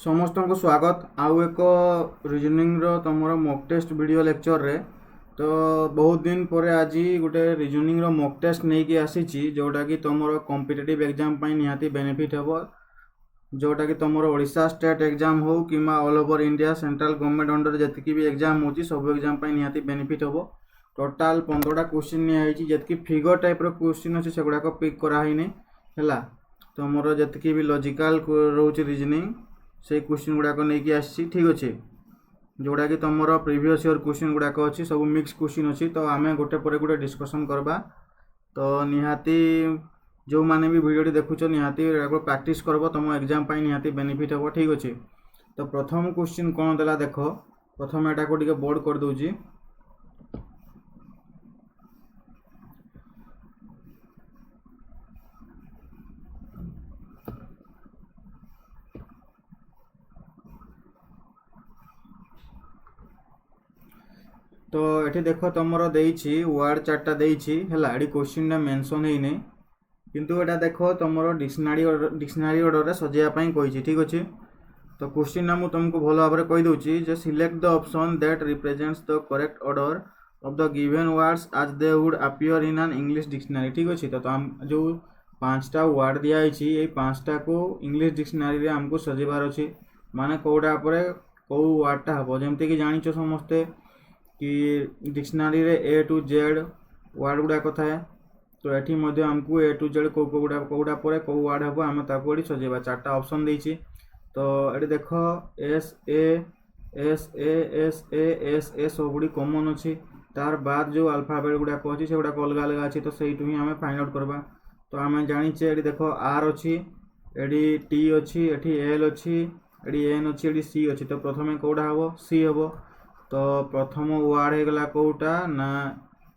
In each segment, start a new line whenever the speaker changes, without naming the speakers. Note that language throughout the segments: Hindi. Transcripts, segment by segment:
समस्त को स्वागत आउ एक रिजनिंग रो तुमर मॉक टेस्ट वीडियो लेक्चर रे। तो बहुत दिन पर आज गोटे रिजनिंग रो मॉक टेस्ट नहीं कि आसी जोटा कि तुमर कॉम्पिटिटिव एग्जाम पाई निहाती बेनिफिट हेबो, जोटा कि तुमर ओडिशा स्टेट एग्जाम हो कि all over India central government under जतकी भी एग्जाम होची सब एग्जाम पाई निहाती बेनिफिट हेबो। टोटाल 15टा क्वेश्चन निहाई जतकी फिगर टाइप रो क्वेश्चन अछि सेगुडा को पिक करा हिने हला। तुमर जतकी भी लॉजिकल रोच रीजनिंग से क्वेश्चन गुड़ाक नहीं आसी ठीक अच्छे, जोड़ा कि तुम प्रीवियस ईयर क्वेश्चन गुड़ाक अच्छी सब मिक्स क्वेश्चन अच्छी। तो आम गोटे पर गोटे डिस्कसन करवा। तो निहाती जो माने भी वीडियो देखुच निहाती प्रैक्टिस करब तुम एग्जाम पाई निहाती बेनिफिट हे ठीक अच्छे। तो प्रथम क्वेश्चन कौन देला देख, प्रथम एटा को टिके बोर्ड कर दूची। तो ये देख तुम वार्ड चार्टा है क्वेश्चन मेंशन है नहीं, किंतु एटा देख तुम डिक्शनरी ऑर्डर रे सजायापाई कही ठीक अच्छे। तो क्वेश्चन ना मुझे तुमको भल भाव में कहीदे जे select the option that represents the correct order of the given words as they would appear in an English dictionary ठीक अच्छे। तो हम जो 5टा वर्ड दिखाई ये 5टा को इंग्लिश डिक्शनरी आमको सजेबार अच्छे, माने कौटा कौ वर्डटा हम जमती कि जान समस्ते कि डिक्शनरी रे ए टू जेड वर्ड गुड़ाक थाए। तो ये आमको ए टू जेड कौटा पर कौ वर्ड हम आम ताको ये सजेबा 4टा ऑप्शन देछि। तो ये देख S A S A S A S A सबुड़ी कॉमन अच्छी, तार बाद जो अल्फाबेट गुड़ाक अच्छी से गुड़ाक अलग अलग अच्छी। तो सही ही आम फाइंड आउट करवा। तो आम जाचे ये देख आर अच्छी, ये टी अच्छी, ये एल अच्छी, ये एन अच्छी, ये सी अच्छी। तो प्रथम कौटा हम सी हम। तो प्रथम वर्ड होगला कौटा ना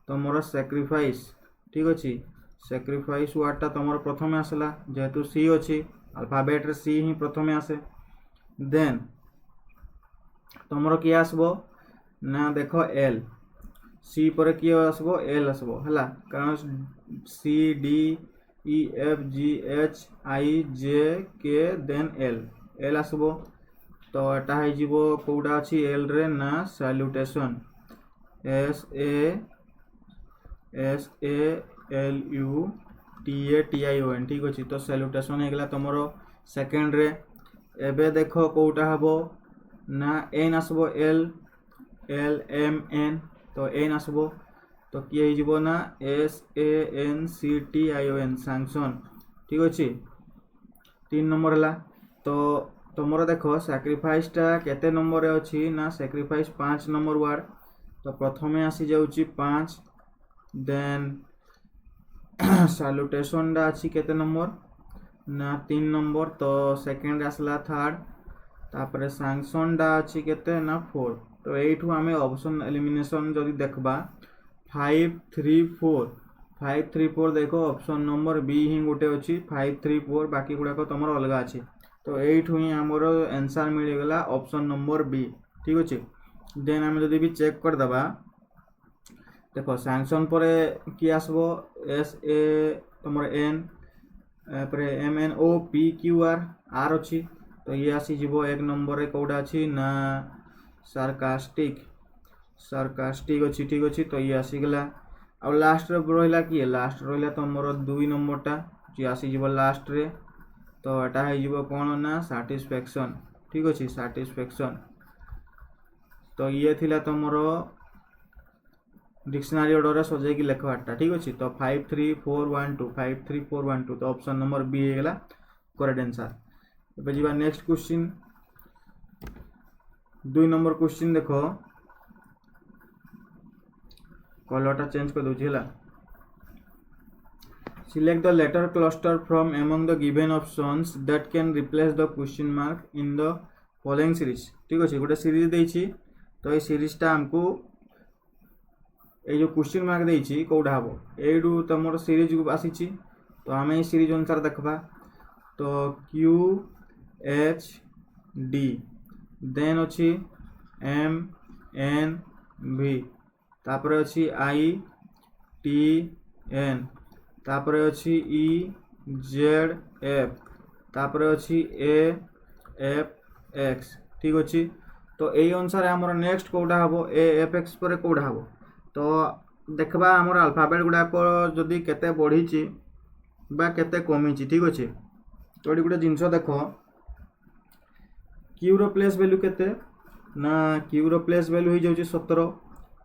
तुम सैक्रिफाइस ठीक अच्छे। सैक्रिफाइस वर्डटा तुम प्रथम आसला जेहेतु सी अच्छी, अल्फाबेट रे सी ही प्रथम आसे। देन तुम किए आसबो ना देख एल, सी पर किए आसबो एल आसबो हला, कारण C D E F G H I J K then L L आसबो। तो एटा हो कौटा अच्छी एल रे ना salutation S A L U T A T I O N ठीक अच्छे। तो सैल्यूटेशन होगला तुम सेकेंड रे। एबे देख कौटा हम ना एन आसबो एल एल एम एन, तो एन आसबो। तो किए हो ना S A N C T I O N sanction ठीक अच्छे। 3 नंबर है। तो तुम देख सैक्रिफाइसटा केते नंबर अच्छी ना सैक्रिफाइस 5 नंबर वर्ड। तो प्रथम आसी जाउची 5। देन सैल्यूटेशन अच्छी केते नंबर ना 3 नंबर। तो सेकेंड आसला थर्ड। तापर सैंक्शन अच्छी केते ना 4। तो यू आम ऑप्शन एलिमिनेशन जदि देखबा 5 3 4 5 3 4 देख ऑप्शन नंबर बी ही गोटे अच्छी 5 3 4 बाकी गुड़ाक तुम अलग अच्छे। तो यू ही आमर आंसर मिलगला ऑप्शन नंबर बी ठीक अच्छे। देन आम जदि भी चेक करदे देख सैंक्शन पर किए आसबो एस ए तुम N M N O P Q R R अच्छी। तो ये आसीज 1 नंबर कौटा अच्छी ना सार्कास्टिक सार्कास्टिक अच्छी ठीक अच्छे। तो ये आसीगला आ लास्ट रहा किए लास्ट रहा तुम 2 नंबरटा जी आसीज लास्ट रे। तो यहाँ कौन ना सैटिस्फैक्शन ठीक अच्छे सैटिस्फैक्शन। तो ये थिला तुमर डिक्शनरी ऑर्डर सजाई लेखबारटा ठीक अच्छे। तो 5 3 4 1 2 5 3 4 1 2 तो ऑप्शन नंबर बी होगा करेक्ट आंसर। अब जी नेक्स्ट क्वेश्चन 2 नंबर क्वेश्चन देख कलरटा चेंज कर दूसरी है। Select the letter cluster from among the given options that can replace the question mark in the following series ठीक अच्छे। गोटे सीरीज देछि। तो ये सीरीजटा आमको ये जो क्वेश्चन मार्क देछि कौटा हम यू तुम सीरीज आसी। तो आम ये सीरीज अनुसार देखा। तो क्यू एच डी देन अच्छी एम एन भी तापर अच्छी आई टी एन तापर अच्छी ई जेड एफ तापर अच्छी ए एफ एक्स ठीक अच्छे। तो यही अनुसार आमर नेक्स्ट कौटा हम ए एफ एक्स पर कौटा हम तो देखा आमर अल्फाबेट गुड़ाक जदि केते बढ़ी बा केते कमी ठीक अच्छे। तो ये गोटे जिनस देख क्यू रो प्लेस वैल्यू केते ना क्यू रो प्लेस वैल्यू हो जाउची 17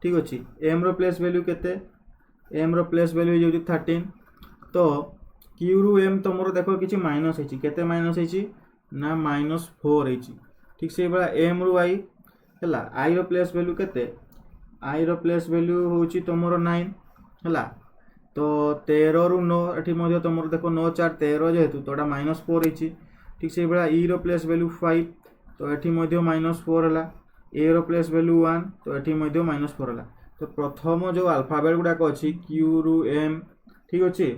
ठीक अच्छे। एम रो प्लेस वैल्यू केते एम रो प्लेस वैल्यू हो जाउची 13। तो क्यू रु एम तुम देख कि माइनस होते माइनस ना -4 होती ठीक से भाया एम रु आई है आई रो प्लेस वैल्यू केते आई रो प्लेस वैल्यू होची तुमर 9 है। तो 13 रु 9 ये तुम देख 9 4 13 जेहेतु तो -4 होती ठीक से भाया ई रो प्लेस वैल्यू 5 तो ये -4 है। ए रो प्लेस वैल्यू 1 तो ये -4 है। तो प्रथम जो अल्फाबेट गुड़ाक अच्छी क्यू रु एम ठीक अच्छे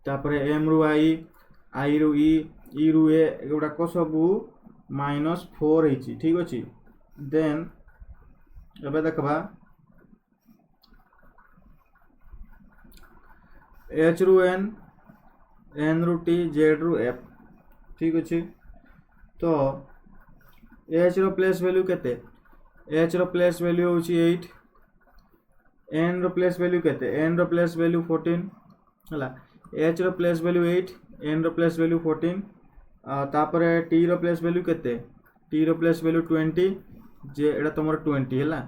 तापर एम रु आई रु ई रु ए गुड़ाक सबू -4 होती ठीक अच्छे। देन एबे देखबा एच रु एन रु टी जेड रु एफ ठीक अच्छे। तो एच रो प्लेस वैल्यू केते एच रो प्लेस वैल्यू होची 8 एन रो प्लेस वैल्यू केते एन रो प्लेस वैल्यू 14 है। एच रो प्लेस वैल्यू 8 एन रो प्लेस वैल्यू 14 तापर टी रो प्लेस वैल्यू केते टी रो प्लेस वैल्यू 20 जे एटा तुम 20 है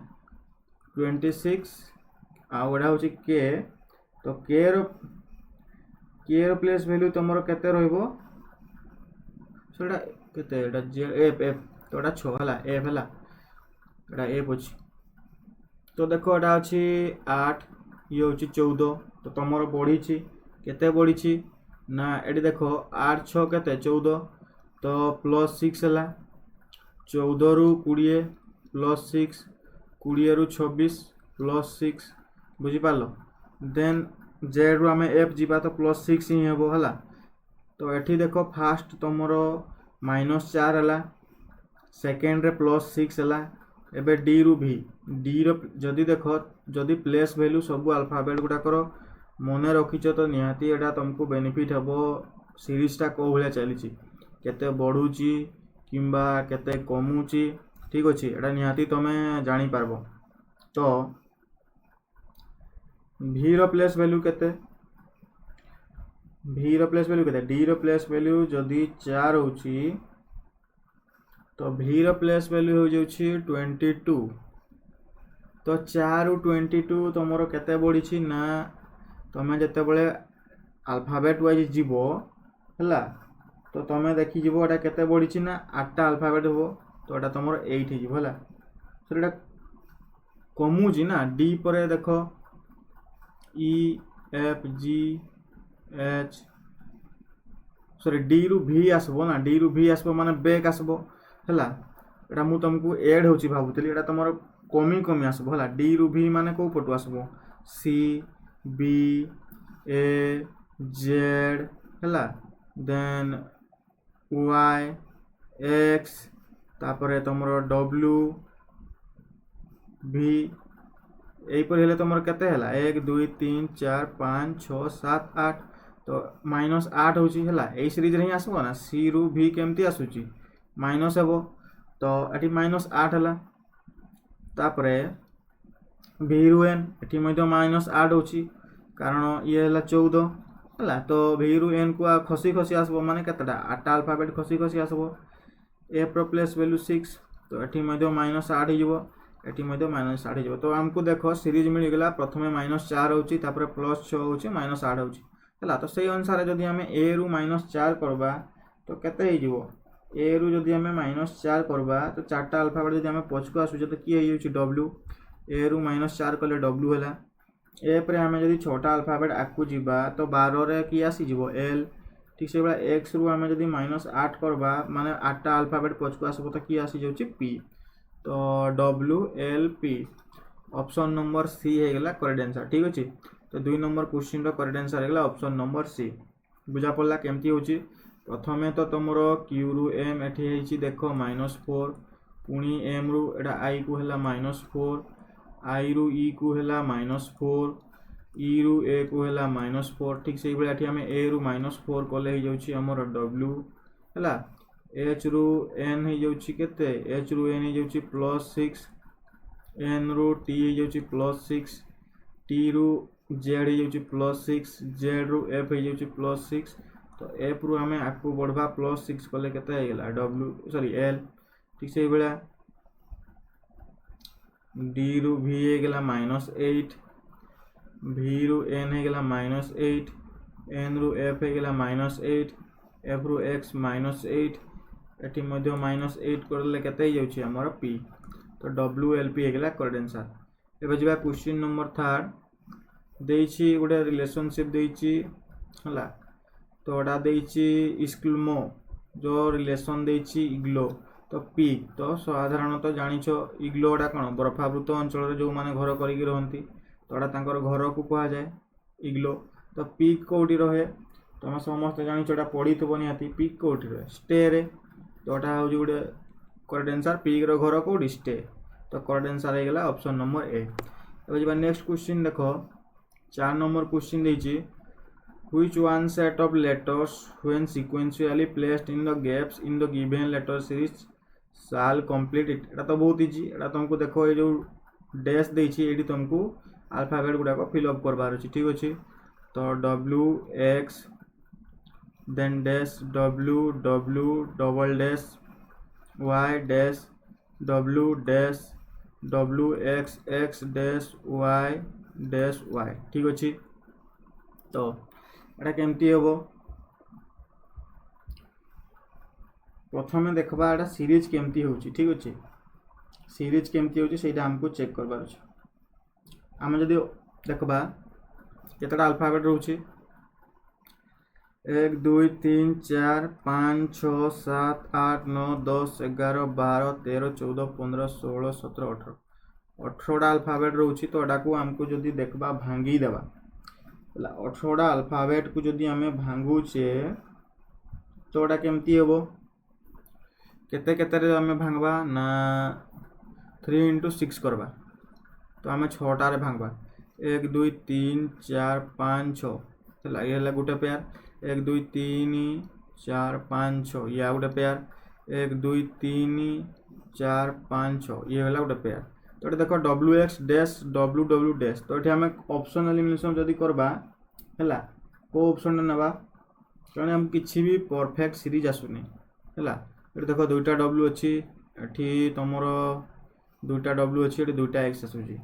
26 आड़ा हूँ के तो के रो प्लेस वैल्यू तुम केते रहिबो सेटा केते एटा जे एफ एफ तो एटा 6 है एफ है एटा एफ अच्छी। तो देखो एटा अच्छी 8 ये हूँ 14 तो तुम बढ़ी केते बढ़ी ना ये देख 8 6 केते 14 तो +6 है 14 रु 20 +6 20 रु 26 +6 बुझीपार। देन जेड रु आम एफ जीवा तो +6 ही हम है। तो ये देख फास्ट तुम -4 है सेकेंड रे +6 है। एबे डी रु भी डी रो जदि देख जदि प्लेस वैल्यू सब अल्फाबेट गुड़ाकर मन रखीच तो निहाती एटा तुमको बेनिफिट हम सीरीजटा कौ भाया चली केते बढ़ुची किंबा केते कमुची ठीक अच्छे एटा निहाती तुम जानी पारबो। तो भी रो प्लेस वैल्यू केते भी रो प्लेस वैल्यू केते डी रो प्लेस वैल्यू जदि 4 होची तो भी रो प्लेस वैल्यू हो जाउची 22 तो 4 रु 22 तुमर केते बढ़ी ना तुम जिते बड़े अल्फाबेट वाइज जीव है तो तुम देखी जीव एटा केते बढ़ी ना 8टा अल्फाबेट हो तो एटा तुम 8 हो है तो कमुची ना डी पर देख ई F G H sorry D रु भी आसबो ना डी रु भी आसबो माने बैक आसबो है एटा मु तुमको एड होची भाबुतली एटा तुमर कमी कमी आसबो है डी रु भी माने को पटु आसबो सी बी ए जेड है देन वाई एक्स तापर तुमर डब्ल्यू भी यहीपर हेले तुम केते है 1 2 3 4 5 6 7 8 तो -8 होची है यही सीरीज रे ही आसबो ना सी रु भी केमती आसुची माइनस हेबो तो एटी -8 है तापरे भी रु एन एटी -8 होची कारण ये है 14 है तो भी रु एन को खसी खसी आसबो माने केतेटा 8टा अल्फाबेट खसी खसी आसबो। एफ रो प्लेस वैल्यू 6 तो एटी -8 हो एटी -8 हो। तो आमको देख सीरीज मिलगला प्रथम -4 होची तापर +6 होची -8 होची है तो से अनुसार जदि आम ए रु -4 करबा तो केते हो ए रु जदि आम -4 करबा तो 4टा अल्फाबेट जदि आम पछको आसुचे तो किए होची डब्ल्यू ए रु -4 कले डब्ल्यू है एफ रे आम जदि 6टा अल्फाबेट आकु जीवा तो 12 रे कि आसीजिवो एल ठीक से भाया एक्स रु आम जदि -8 करबा माने 8टा अल्फाबेट पछको आसबो तो कि आसी जाउची पी तो W L P option number C है गला करेक्ट आंसर ठीक अच्छे। तो 2 नंबर क्वेश्चन रो करेक्ट आंसर है ऑप्शन नंबर सी बुझा पड़ला केमती होची। प्रथमे तो तुम क्यू रु एम एठी देख -4 पुणी एम रु एटा आई को है -4 आई रु ई को है -4 ई रु ए को है -4 ठीक से भाई आम ए रु -4 कले हो जाउची हमर डब्ल्यू है एच रु एन हो जाउछि केते एच रु एन हो जाउछि +6 एन रु टी हो जाउछि +6 टी रु जेड हो जाउछि +6 जेड रु एफ हो जाउछि +6 तो एफ रु आमे आकु बढ़वा +6 कले केते हो गेला डब्ल्यू सॉरी एल ठीक से बेला डी रु वी हो गेला -8 वी रु एन हो गेला -8 एन रु एफ हो गेला -8 एफ रु एक्स -8 एटी मध्य -8 करले केते हो जाउछि हमर पी तो डब्ल्यू एल पी हो गेला करेक्ट आंसर। एबे जिबा क्वेश्चन नंबर 3 देइछि गोटे रिलेशनशिप देइछि हला तो एटा देइछि इस्क्लमो जो रिलेशन देइछि इग्लो तो पी तो साधारणतः जानिछो इग्लोडा कोन बर्फावृत अंचल रे जो माने घर करिक रहंती तो एटा तांकर घर को कहा जाय इग्लो तो पीक कोठी रहे तुम समस्त जानिछो एटा पढिथबो निहाती पीक कोठी रहे स्टे रे तो एटा हो जोडे करेक्ट आंसर पीक रो घर कोठी स्टे तो करेक्ट आंसर हे गेला ऑप्शन नंबर ए। अब जब नेक्स्ट क्वेश्चन देखो 4 नंबर क्वेश्चन देछि which one set of letters when sequentially placed in the gaps in the given letter series shall complete it एटा तो बहुत इजी एटा तुमको देखो ये जो डैश देछि एडी तुमको अल्फाबेट गुडा को फिल अप करबार अछि ठीक अछि तो w x then dash w w double dash y dash w dash w x x dash y ठीक अछि तो एटा केमती हेबो प्रथमे देखबा एटा सीरीज केमती होउची ठीक अछि सीरीज केमती होउची सेटा हमको चेक करबार अछि हम जदि देखबा केतटा अल्फाबेट रहउची 1 2 3 4 5 6 7 8 9 10 11 12 13 14 15 16 17 18 18टा अल्फाबेट रहउची तो एटा को हमको जदि देखबा भांगी देबा 18टा अल्फाबेट को जदि हमें भांगुचे तो एटा केमती हेबो केते केते रे हमें भांगबा ना 3 * 6 करबा तो हमें 6टा रे भांगबा 1 2 3 4 5 6 हला ये हला गुटे पेयर 1 2 3 4 5 6 या गुटे पेयर 1 2 3 4 5 6 ये हला गुटे पेयर तो एटा देखो wx डैश ww डैश तो एठी हमें ऑप्शन एलिमिनेशन जदी करबा हला को ऑप्शन नेबा कारण हम किछि भी परफेक्ट सीरीज आसुनी हला एठी देखो दुईटा w अछि एठी तमरो दुईटा w अछि एठी दुईटा x आसुजी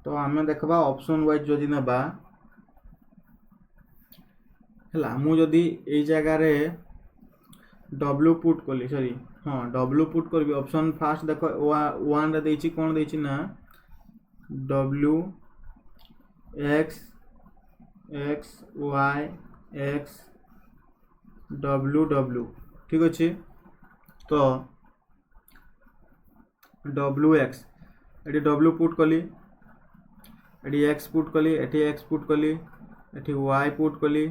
तो हमें देखबा ऑप्शन वाइज जदी नेबा हला मु जदी ए जगह रे w पुट कोली सॉरी हां w पुट करबी ऑप्शन फास्ट देखो 1 रे देछि कोन देछि ना w x x y x w w ठीक अछि तो w x eighty w put कली एटी x पुट कली एटी x पुट कली एटी y पुट कली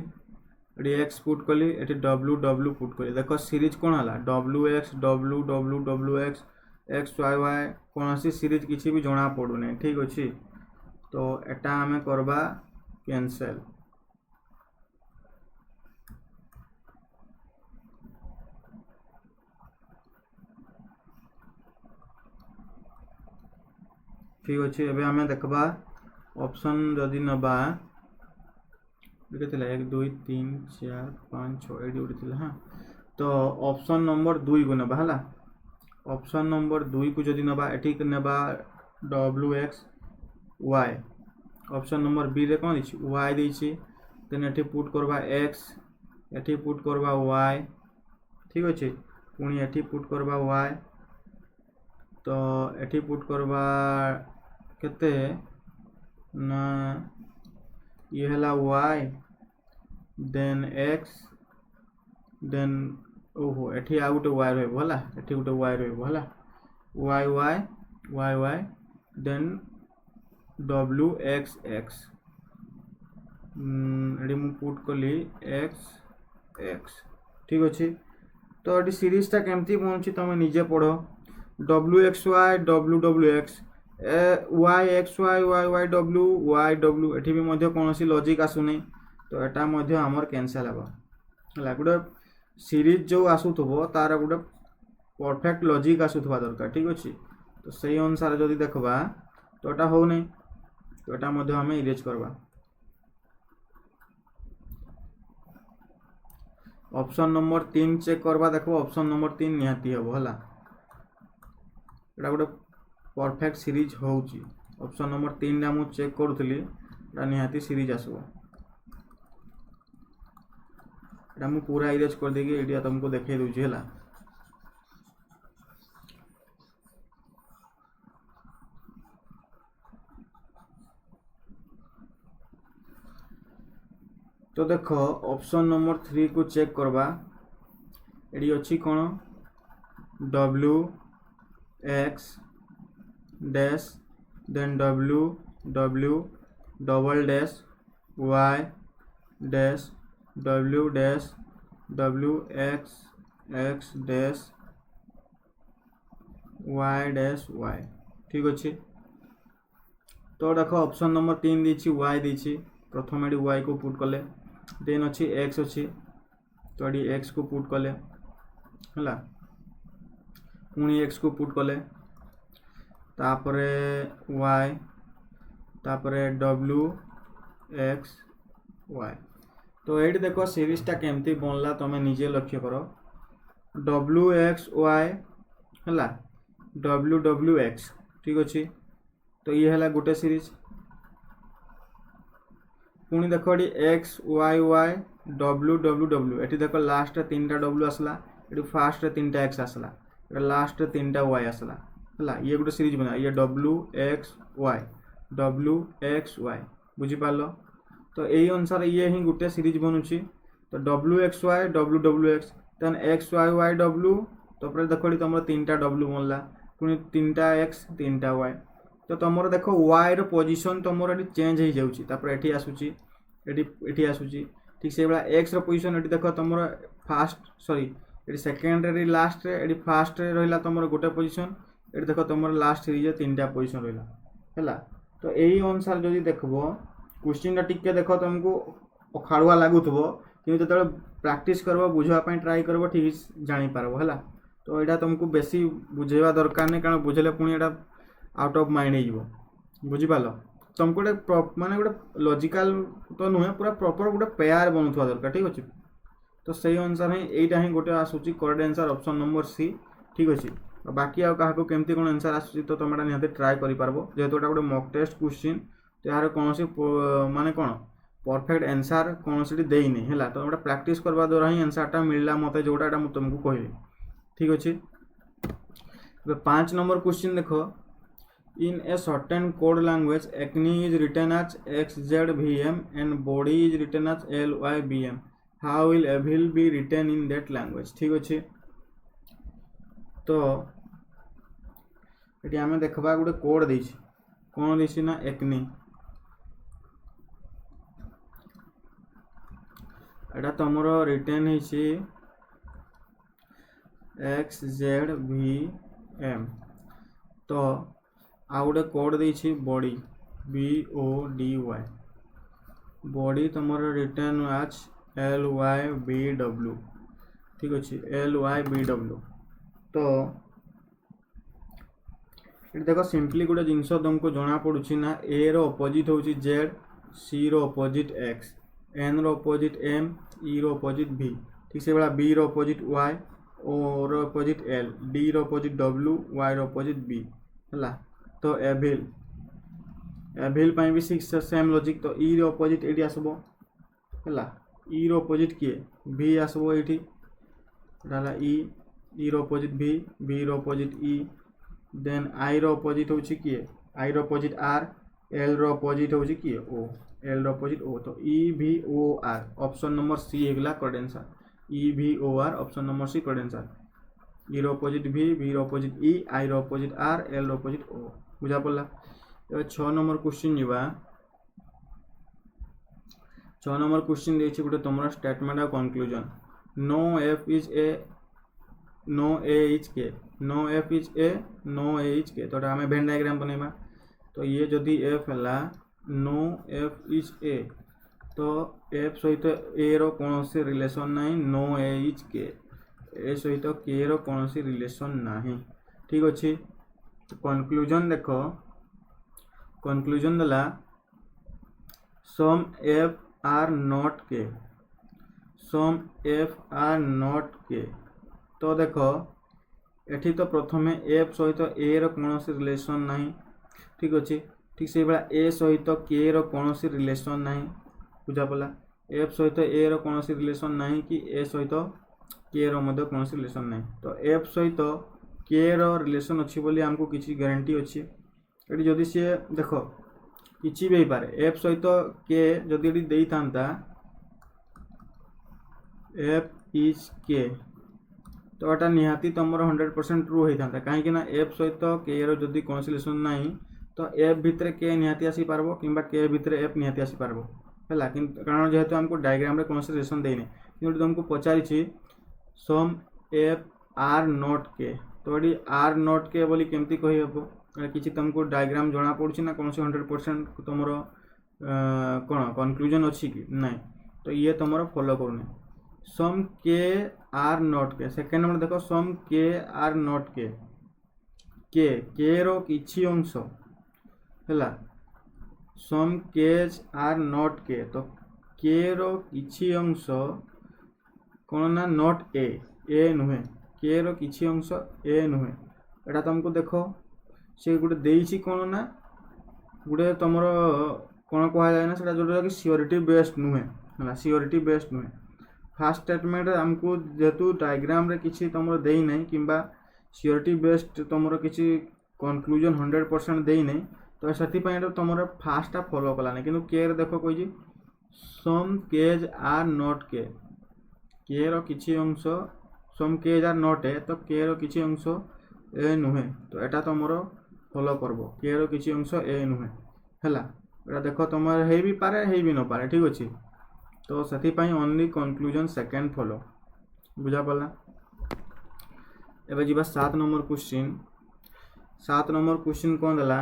एटी x पुट कली एटी w w पुट कली देखो सीरीज कोन हला w x w w w x x y y कोनसी सीरीज किछि भी जणा पडु नै ठीक अछि तो एटा हमें करबा कैंसिल ठीक अछि एबे हमें देखबा ऑप्शन जदी नबा केतेला 1 2 3 4 5 6 एडी उडी थिला हां तो ऑप्शन नंबर 2 को नबा हला ऑप्शन नंबर 2 को जदी नबा एठी नबा wx y option number B रे कोन दिछि y दिछि देन एठी पुट करबा x एठी पुट करबा y ठीक अछि पुनी एठी पुट करबा y तो एठी पुट करबा केते ना ये हला y देन x देन ओहो एठी आ गुटे y रहबो हला एठी गुटे y रहबो हला y y y y then w x x एडी मु पुट कली x x ठीक अछि तो एडी सीरीज ता केमती पहुंची तमे निजे पढो w x y w w x y x y y y w y w एठी भी मध्य कोनोसी लॉजिक आसु नै तो एटा मध्य हमर कैंसिल हबो हला गुड सीरीज जो आसुथबो तार गोटे परफेक्ट लॉजिक आसुथबा दरकार ठीक अछि। तो सही अनुसार जदि देखबा तो एटा हो नै, तो एटा मध्ये हमें इरेज करबा। ऑप्शन नंबर 3 चेक करबा, देखो ऑप्शन नंबर 3 निहाती हबो हला, एटा गोटे परफेक्ट सीरीज होउची। ऑप्शन नंबर 3 रा मु चेक करूथली, एटा निहाती सीरीज आसबो। एटा मु पूरा इरेज कर देगी एडिया तुमको देखे दूची हला। तो देखो ऑप्शन नंबर 3 को चेक करबा, एडी अछि कोन w x dash then w w double dash y dash w dash w x x dash y dash y ठीक अछि। तो देखो ऑप्शन नंबर 3 दीची y दीची, प्रथम एडी y को पुट कले, देन अच्छी x अच्छी तो एडी x को पुट कले हला, पुणी x को पुट कले, तापरे y, तापरे w x y। तो ये देखो सीरीजटा केमती बनला तमें निजे लक्ष्य करो, w x y हला w w x ठीक अच्छी। तो ये हला गोटे सीरीज, पुणी देखो X Y Y W W W, ये देख लास्ट 3टा डब्ल्यू आसला, ये फास्ट 3टा एक्स आसला, ये लास्ट 3टा वाई आसला हला, ये गोटे सीरीज बना, ये डब्ल्यू एक्स वाई बुझी पालो। तो यही अनुसार ये ही गोटे सीरीज बनूची। तो W X Y W W X then X Y Y W, तो देखो तुम 3टा डब्ल्यू बनला, पुणी 3टा एक्स 3टा वाई। तो तुम देखो वाई रो पोजीशन तुम चेंज हो जाउची, तापर एठी आसुची एठी आसुची ठीक से बला एक्स रो पोजीशन एठी देखो तुम फास्ट सॉरी एठी सेकंड रे लास्ट रे एठी फास्ट रे रहला तुम गोटे पोजीशन, एठी देखो तुम लास्ट सीरीज 3टा पोजीशन रहला हैला। तो एही अनुसार जदि देखबो क्वेश्चन टिके देखो तुमको अखाड़ुआ लागुथबो, कि जतले प्रैक्टिस करबो बुझवा पई ट्राई करबो ठीक जानि पारबो हैला। तो एटा तुमको बेसी बुझेवा दरकार नै, कारण बुझले पुणी एटा आउट ऑफ माइंड हो बुझी पालो। तुमको गोटे माने गोटे लॉजिकल तो नुहे, पूरा प्रॉपर गोटे पेयर बनुवा दरकार ठीक अच्छे। तो सही अनुसार ही एटा ही गोटे आसूची correct answer option number C ठीक अच्छे। बाकी आउ क्या केमती कौन आंसर आसूची तो तुम निहाती ट्राए कर पारबो, जेहेतु एटा गोटे मॉक टेस्ट क्वेश्चन, तो यार कौन माने कौन परफेक्ट आंसर कौन सी देई नहीं हैला। तो गोटे प्रैक्टिस करबा द्वारा ही आंसरटा मिलला मते जोटा मु तुमको कहली ठीक अच्छे। 5 नंबर क्वेश्चन देखो, in a certain code language acne is written as xzvm and body is written as lybm, how will evil be written in that language ठीक अच्छे। तो ये आम देखा गोटे कोड देछि, कौन देछि ना एक्नी, एटा तुमर रिटर्न है xzvm। तो आ गोटे कोड देछि बॉडी BODY, बॉडी तुमर रिटर्न आज LYBW ठीक अच्छे LYBW। तो ये देखो सिंपली गोटे जिनस तुमको जना पड़ुछि ना, ए रो अपोजिट होछि Z, C रो अपोजिट X, N रो अपोजिट M, E रो अपोजिट V ठीक से बड़ा B रो अपोजिट Y, O रो अपोजिट L, D रो अपोजिट W, Y रो अपोजिट B हला। तो एभिल पाई भी सिक्स सेम लॉजिक। तो ई रो अपोजिट एडी आसबो हला, ई रो अपोजिट किए V आसबो एठी डाला ई रो अपोजिट V, V रो अपोजिट E, देन I रो अपोजिट होछि किए I रो अपोजिट R, L रो अपोजिट होछि किए O, L रो अपोजिट O। तो EVOR ऑप्शन नंबर सी हेगला correct answer, EVOR option number C correct answer. E रो अपोजिट V रो अपोजिट E, I रो अपोजिट R, L रो अपोजिट O बुझा पड़ला। 6 नंबर क्वेश्चन जीवा, 6 नंबर क्वेश्चन देछि गोटे तुमरा statement of conclusion, no F is A no A is K, no F is A no A is K. तो आम वेन डायग्राम बनेबा। तो ये जदि F है नो F इज ए, तो एफ सहित ए रो कौनसी रिलेशन नहीं, नो ए इज के, ए सहित के रो कौनसी रिलेशन नहीं। ठीक अच्छे। तो कंक्लूजन देख, कंक्लूजन देला सम एफ आर नॉट के, सम एफ आर नॉट के। तो देख एठी तो प्रथम एफ सहित ए रो कौनसी रिलेशन नहीं। ठीक अच्छे। ठीक से भाया ए सहित के रो कौनसी रिलेशन नहीं, बुझा पड़ा। एफ सहित ए रो कौनसी रिलेशन नहीं कि ए सहित के रो मध्य कौनसी रिलेशन नहीं। तो एफ सहित के रो रिलेशन अच्छी बोली हमको किसी गारंटी अच्छी। ये जदि सी देख किसी भी पारे, एफ सहित के जदि दे था एफ इज के, तो यहाँ निहाती तुम 100% ट्रू होता था। कहीं एफ सहित के रो जदि कौन रिलेशन नहीं तो एफ भितर के निहाती आसी पारबो किंबा के भितर एफ निहाती आसी पारबो है। कारण जेहेतु हमको डायग्राम रे कौन रिलेशन देने कि तुमको पचारि सम एफ आर नॉट के, तो ये आर नॉट के बोली केमती कही हम कि तुमको डायग्राम जना पड़ी ना कौन 100% तुम कौन कंक्लूजन अच्छी कि नहीं, तो ये तुम फॉलो करूनी। सम के आर नॉट के, सेकेंड नंबर देखो सम के आर नॉट के रो किछि अंश है, सम केज आर नॉट के, तो के रो किछि अंश कौन ना नॉट ए नुहे, के रो किछि अंश ए नुहे। एटा तुमको देखो से गोटे देइछि कौन ना गोटे तुमर कौन कह जाए ना सेटा जोटा कि सियोरिटी बेस्ड नुहे है, सियोरिटी बेस्ड नुहे। फास्ट स्टेटमेंट हमको जेहेतु डायग्राम रे किछि तुमर देई नहीं किंबा सियोरिटी बेस्ड तुमर किछि कंक्लूजन 100% देई नहीं, तो से तुम फास्टा फॉलो कलानी कि के देख कही सम केज आर नॉट के रो किछि अंश सम केज आर नॉट ए, तो के रो किछि अंश ए नुहे, तो एटा तुम फॉलो करबो के रो किछि अंश ए नुहे हैला। एटा देख तुम हे भी पारे हे भी न पारे। ठीक अच्छे। तो से ओनली कंक्लूजन सेकेंड फॉलो, बुझा पड़ा। एबे जीवा 7 नंबर क्वेश्चन। 7 नंबर क्वेश्चन कौन देला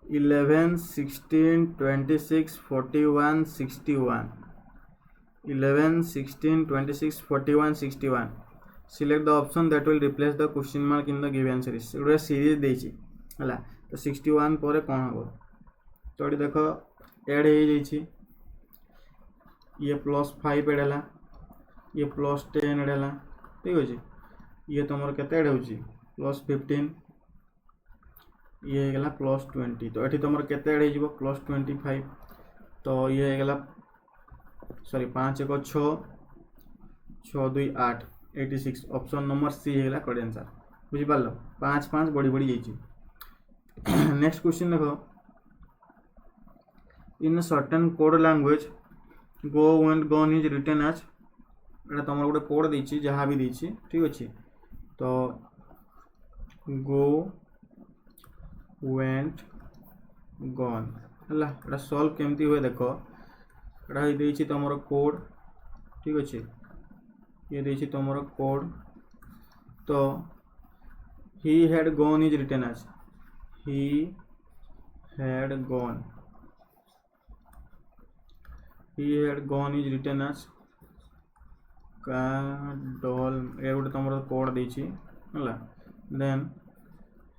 11, 16, 26, 41, 61, 11, 16, 26, 41, 61. Select the option that will replace the question mark in the given series. गोटे सीरीज देछि हला, तो 61 पर कौन हम, तो ये देख एड हो जाइछि, ये +5 एड है, ये +10 एड है। ठीक अच्छे। ये तुम केते एड होछि +15, ये गला +20, तो ये तुम केते एड हो +25, तो ये गला सॉरी 5 1 6 6 2 8 86। ऑप्शन नंबर सी है करेक्ट आंसर, बुझी पारलो। 5 5 बढ़ी बढ़ी जाइछि। नेक्स्ट क्वेश्चन देखो, in certain code language go went gone is written as, एटा तुम गोटे कोड देछि जहाँ भी देछि। ठीक अच्छे। तो गो वेंट गॉन है, एटा सॉल्व केमती हुए देख, एटा देछि तुम कोड। ठीक अच्छे। ये देछि तुम कोड, तो he had gone is written as, he had gone, he had gone is written as डॉल, ये गोटे तुम कोड देछि है। Then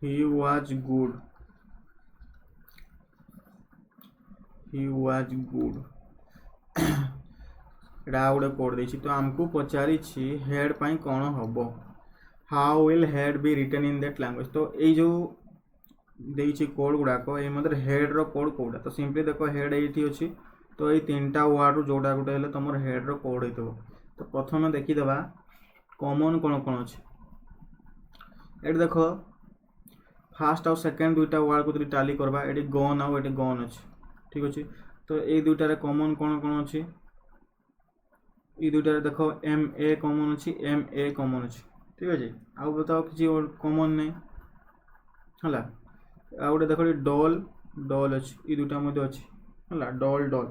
he was good, he was good एटा गोटे कोड देछि। तो हमको पचारि हेड पाई कौन हम, how will head be written in that language. तो ये जो देछि कोड गुड़ाक ये मतलब हेड रो कोड कोडा, तो सिंपली देखो हेड ये अच्छी, तो ये 3टा वर्ड जोटा गोटे हेले तुम हेड रो कोड होइतो। तो प्रथम देखीदेवा कॉमन कौन कौन अच्छे। ये देख फास्ट आउ सेकेंड दुईटा वर्ड को टाली करवा, ये गन आउ ये गन अच्छे। ठीक अच्छे। तो ये दुईटार कॉमन कौन कौन अच्छे, ये दुईटार देख एम ए कॉमन अच्छी, एम ए कॉमन अच्छी। ठीक अच्छे। आउ बताओ किसी कॉमन नहीं है। आ गोटे देख डॉल डॉल अच्छी, ये दुईटा मध्य अच्छी है, डॉल डॉल।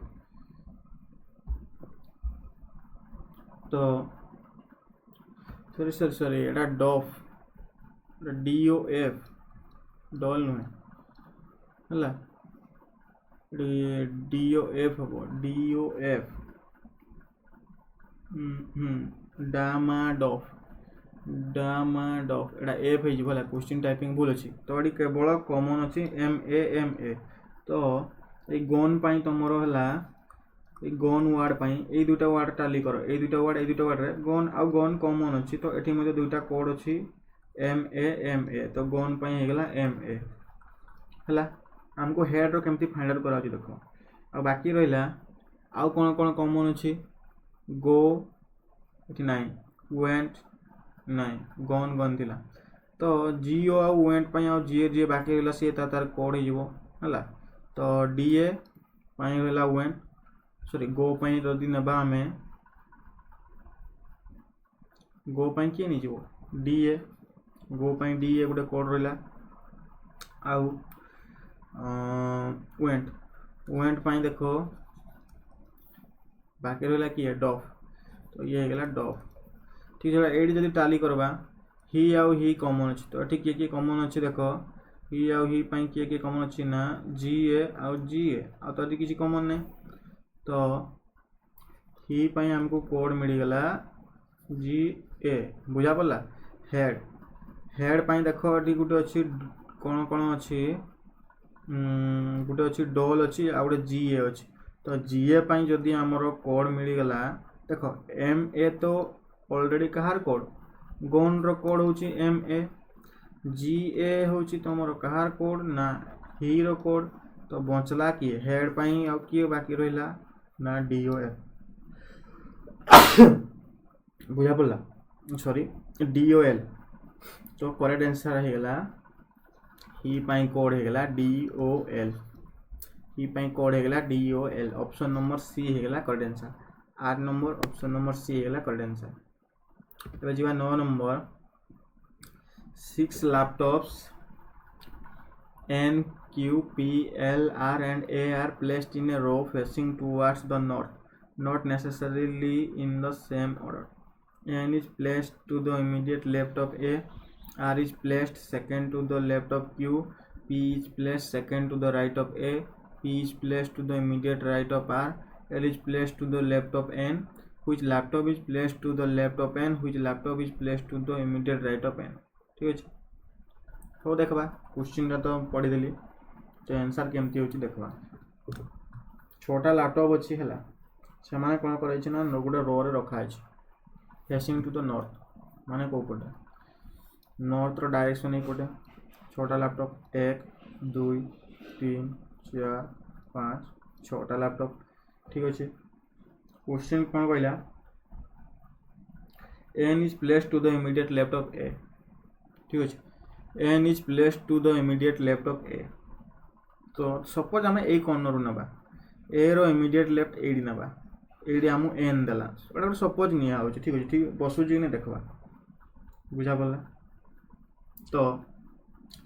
तो सॉरी सॉरी सॉरी एटा डॉफ, DOF डॉल नुहे, है DOF हम DOF डामाडोफ डामाडोफ एटा एफ हो क्वेश्चन टाइपिंग भूल अच्छी तो ये केवल कॉमन अच्छी MA तो ये गन पाई तुमर है गन वार्ड पाई ये दुटा वार्ड टाली कर ये दुटा वार्ड रे गन आउ गन कॉमन अच्छी तो ये मध्य दुटा कोड अच्छी MA तो गन पाई हो गला MA है आमको हेड रो केमती फाइंड आउट करा देख आ बाकी रहा आउ कौन कौन कॉमन अच्छी गो ये ना वेंट ना गन गन थिला तो जीओ आ वेंट पाई आ जी बाकी रहा सी तार कोड है तो DA पाई रहा वेंट सॉरी गो पाई जदि नेबा आमे गो पाई किए नहीं जीवो DA गो पाई DA गोटे कोड रहा आउ वेंट पाई देखो बाकी रहा किए डॉफ तो ये गला डॉफ ठीक है ये जब टाली करवा ही आउ ही कॉमन अच्छी तो ये किए कॉमन अच्छी देख ही आउ ही पाई किए कॉमन अच्छी ना GA आउ GA आ तो किसी कॉमन नहीं तो ही पाई हमको कोड मिलगला GA बुझा पड़ा हेड पाई देख ये गोटे अच्छी कौन कौन अच्छी गोटे अच्छी डोल अच्छी आ गोटे GA अच्छी तो GA पाई जदि आमर कोड मिलगला देख MA तो ऑलरेडी कहार कोड गन रो कोड होची MA GA होची तुमर कहार कोड ना हीरो कोड तो बचला किए हेड पाई आ किए बाकी रहिला ना DOF बुझा पड़ा सॉरी DOL तो करेक्ट आंसर है गला ही पाई कोड है गला DOL ही पाई कोड है गला DOL ऑप्शन नंबर C है गला correct answer 8 number option number C है गला करेक्ट आंसर तबे जीवा 9 number 6 laptops N Q P L R and A are placed in a row facing towards the north, not necessarily in the same order. N is placed to the immediate left of A, R is placed second to the left of Q, P is placed second to the right of A, P is placed to the immediate right of R, L is placed to the left of N, which laptop is placed to the left of N, which laptop is placed to the immediate right of N. ठीक है हो देखा क्वेश्चन तो पढ़ीदेली तो आंसर केमती हो देखा छोटा लैपटॉप अच्छी है से मैंने कौन कर गोटे रो रे रखाई फेसिंग टू द नॉर्थ माने कौ पटे नॉर्थ रो डायरेक्शन पटे छोटा लैपटॉप 1 2 3 4 5 छोटा लैपटॉप ठीक अच्छे क्वेश्चन कौन कहला N is placed to the immediate left of A ठीक अच्छे N is placed to the immediate left of A तो सपोज आम ए कर्नर नवा ए रो इमीडिएट लेफ्ट एडी नवा एडी आम N देला गोटे गोटे सपोज निया हो ठीक अच्छे ठीक बसुची कि देखा बुझा पड़ा तो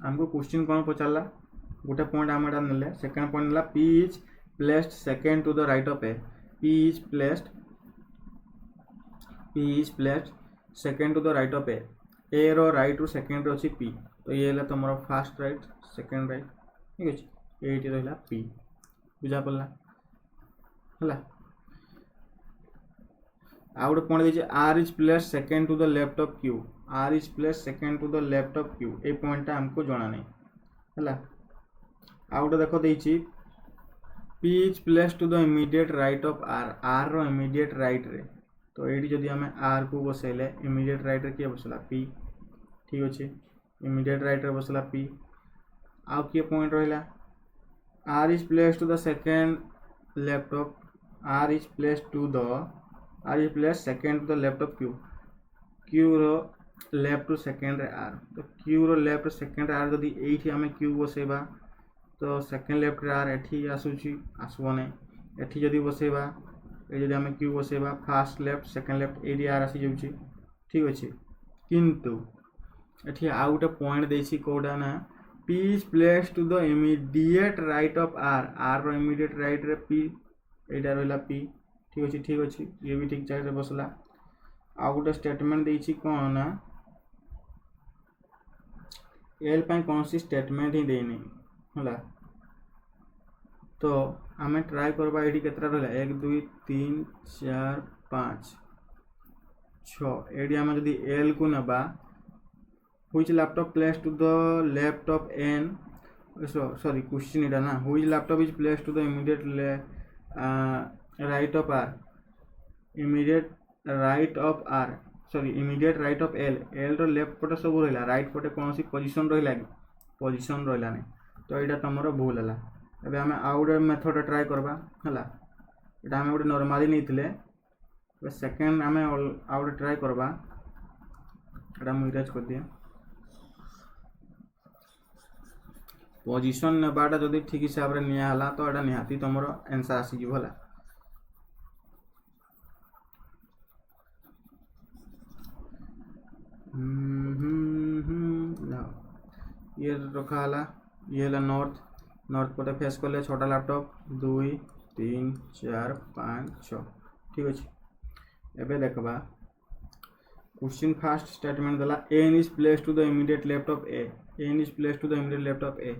आमको क्वेश्चन कौन पचारा गोटे पॉइंट आम एटा नेले सेकेंड पॉइंट है P is placed second to the right of A P is placed second to the right of A रो राइट रू सेकेंड रो अच्छी P तो ये है तुम फास्ट राइट सेकेंड राइट ठीक अच्छे ये रहा P बुझा पड़ा है आ गोटे पॉइंट देखिए R is placed second to the left of Q R is placed second to the left of Q ये पॉइंटा हमको जना नहीं है आ गोटे देख देछि P is placed to the immediate right of R R row immediate right रे तो ये जदि आम R को बसैले immediate right रे किए बसला P ठीक अच्छे immediate right रे बसला P आउ किए पॉइंट रहा R is placed to the second left of R is placed second to the left of Q Q रो लेफ्ट टू सेकेंड रे R तो Q रो लेफ्ट सेकेंड R जदि एठी आमे Q बसेबा तो सेकेंड लेफ्ट रे R एठी आसुची आसबो नै एठी जदि बसेबा ए जदि आमे Q बसेबा फास्ट लेफ्ट सेकेंड लेफ्ट एडी R आसी जाउची ठीक अछि किंतु एठी आ गोटे पॉइंट देछि कोडा ना P is placed to the immediate right of R R row immediate right रे P एटा रहला P ठीक अछि ये भी ठीक जगह रे बसला आ गोटे स्टेटमेंट देछि कोन ना एल पाई कौन सी स्टेटमेंट ही देनी होला तो आम ट्राए करवा ये केतटा रहा 1 2 3 4 5 6 ये आम जदि एल को नबा which laptop place to the left of N sorry question इटा ना which laptop is place to the immediate right of R immediate right of R sorry immediate right of L L रो लेफ्ट पटे सब रहा राइट पटे कौन सी पोजिशन रहा कि पोजिशन रहा नहीं तो यहाँ तुम भूल है एवं आम आउ गए मेथड ट्राए करवा है यहाँ आम गोटे नॉर्मली नहीं सेकेंड आम आउ गए ट्राए करवा यहाँ मुझे इरेज कर दिए पोजिशन नेबाटा जदि ठीक हिसाब से निला तो यहाँ निहाती तुम आंसर आसीज है ये रखा ये नॉर्थ नॉर्थ पटे फेस कले 6टा लैपटॉप 2 3 4 5 6 ठीक अच्छे एवं देखा क्वेश्चन फास्ट स्टेटमेंट देला N is place to the immediate left of A N is place to the immediate left of A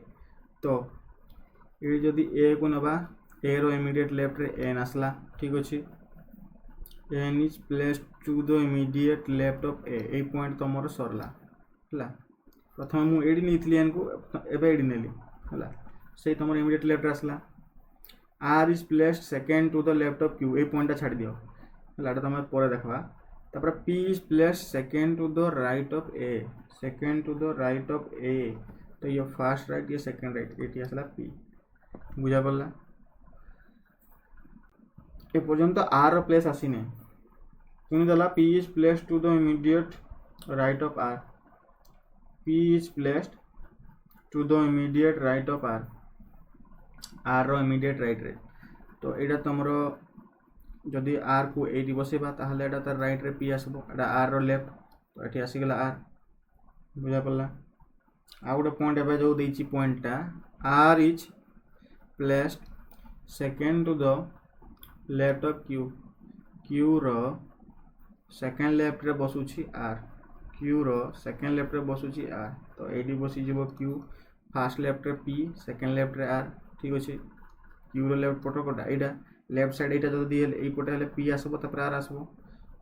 तो ये जदि ए को नबा ए रो इमीडिएट लेफ्ट रे एन आसला ठीक अच्छे N is place to the immediate left of A point तुम सरला है प्रथम मुझे नहीं एन को एवं नेली है से तुम इमीडिएट लेफ्ट आसला R is placed second to the left of Q ये पॉइंटा छाड़ दियो है तुम पर देखा तापर P is placed second to the right of A second to the right of A तो ये फास्ट राइट ये सेकेंड राइट ये आसला पी बुझा पड़ा ए पर्यंत आर प्लेस आसीने पुणी देला P is placed to the immediate right of R P is placed to the immediate right of R R रो इमीडिएट राइट रे तो यहाँ तुम जदि आर को ये बसेबा ताहले एटा तार राइट रे P आसबो Etah are row left तो ये आसीगला आर बुझा पड़ा आ गोटे पॉइंट एवं जो देछि पॉइंटटा R is placed second to the left of Q Q रो सेकेंड लेफ्ट रे बसुछि आर क्यू रो सेकेंड लेफ्ट रे बसुछि आर तो ये बसीज क्यू फास्ट लेफ्ट रे पी सेकेंड लेफ्ट रे आर ठीक अच्छे क्यू रो लेफ्ट पट कटा यहाँ लेफ्ट साइड यहाँ जब ये हेल्ले पी आसबो तापर आर आसबो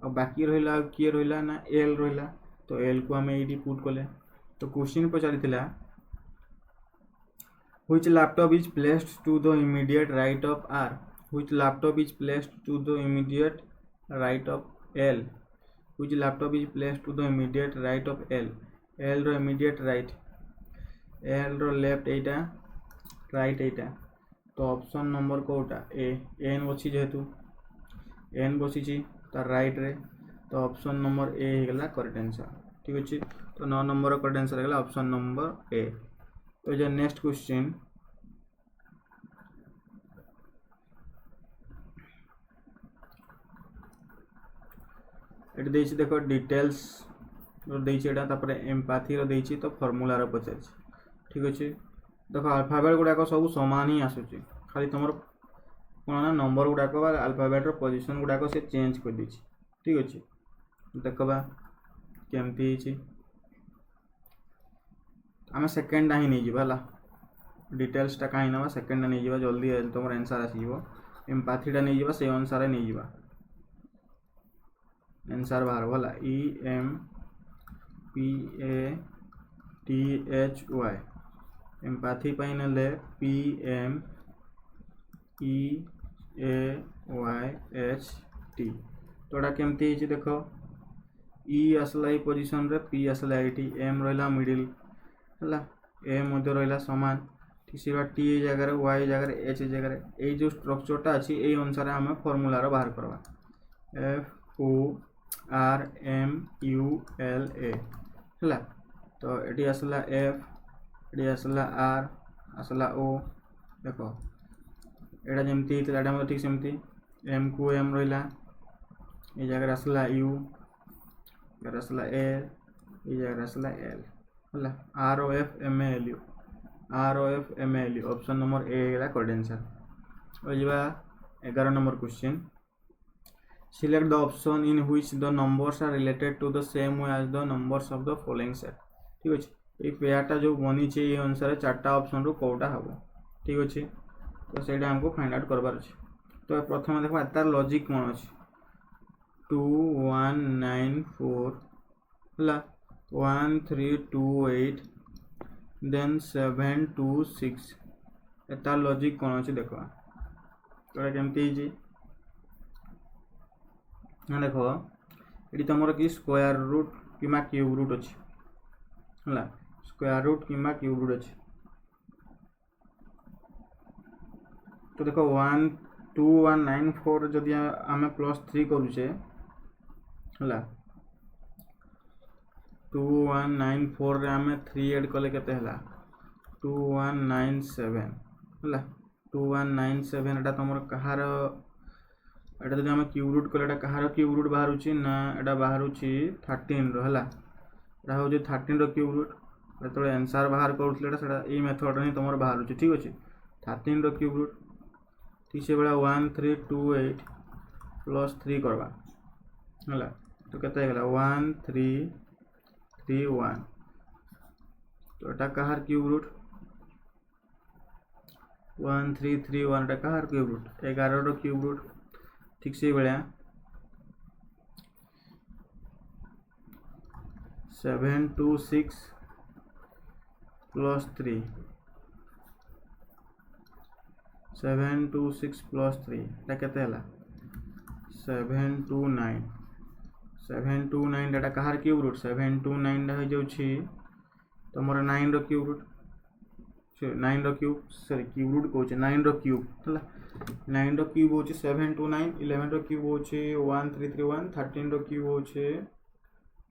और बाकी रहा किए रहा ना एल रहा तो एल को आम ये पुट कले तो क्वेश्चन पचारि which laptop is placed to the immediate right of R which laptop is placed to the immediate right of L which laptop is placed to the immediate right of L L रो इमीडिएट राइट एल रो लेफ्ट एटा राइट एटा तो ऑप्शन नंबर कोटा ए एन बसी जेहेतु एन बसी तार राइट रे तो ऑप्शन नंबर ए होगा करेक्ट आंसर ठीक अच्छे तो 9 नंबर करेक्ट आंसर होगा ऑप्शन नंबर ए तो जो नेक्स्ट क्वेश्चन ये देखो डिटेल्स तापर एम्पाथी रो तो फॉर्मूला रो पचार ठीक अच्छे देखो अल्फाबेट गुड़ाक सब सामान ही आसूँ खाली तुम कौन ना नंबर गुड़ाक अल्फाबेट पोजिशन गुड़ाक से चेंज कर दी ठीक अच्छे देखा केमती आम सेकेंडा ही नहीं जावा डिटेल्सटा कहीं ना सेकेंडा नहीं जावा जल्दी तुम आंसर आसीज एम्पाथीटा नहीं जावा से अनुसार नहीं जावा आंसर बाहर भला E M P A T H Y empathy पाइने P M E A Y H T तो यहाँ केमती देख ई आसला ये पोजिशन रे पी आसला ये एम रहा मिडिल है ए मध्य रहा सामान ठीक से टी जगह वाई जगह एच जगह ये जो स्ट्रक्चरटा अच्छी ये अनुसार आम फॉर्मूला बाहर करवा F O R M U L A है तो ये आसला एफ ये आसला आर आसला ओ देख यहाँ जमी ठीक सेमती एम को एम रहा ये जगह आसला यू जगह आसला ए ये जगह आसला एल है R O F M L U R O F M L U option number A है करेक्ट आंसर और जा 11 number question select the option in which the numbers are related to the same way as the numbers of the following set ठीक अच्छे ये पेयरटा जो बनी ये अनुसार 4टा ऑप्शन रू कौटा हम ठीक अच्छे तो सेटा हमको फाइंड आउट करबार अछि। तो प्रथम देखबा तार लॉजिक कोन अछि 2194 हला 1328 देन 726 तार लॉजिक कोन अछि देखबा तो केमती जी ना देखो एटी तमरो की स्क्वायर रूट किमा क्यूब रूट अछि हला स्क्वायर रूट किमा क्यूब रूट अछि तो देखो 12194 जदि आमे +3 करूचे हला 2194 रे आमे 3 ऐड कले केते हला 2197 हला 2197 एटा तमरो कहार एटा जदि आमे क्यूब रूट कले एटा कहार क्यूब रूट बाहरुची ना एटा बाहरुची 13 रो हला एटा हो जे 13 रो क्यूब रूट जेतले आंसर बाहर करूतले एटा सेटा ए मेथड रे तमरो बाहरुची ठीक अछि 13 रो क्यूब रूट ठीक से बड़ा 1328 + 3 करबा हला तो केते गेला 1331 तो एटा कहार क्यूब रूट 1331 एटा कहार क्यूब रूट 11 रो क्यूब रूट ठीक से बड़ा 726 + 3 726 + 3 एटा केते हला 729 एटा कहार क्यूब रूट 729 हो जाउछि तमरो 9 रो क्यूब रूट 9 रो क्यूब सॉरी क्यूब रूट कहउछि 9 रो क्यूब हला 9 रो क्यूब होछि 729 11 रो क्यूब होछि 1331 13 रो क्यूब होछि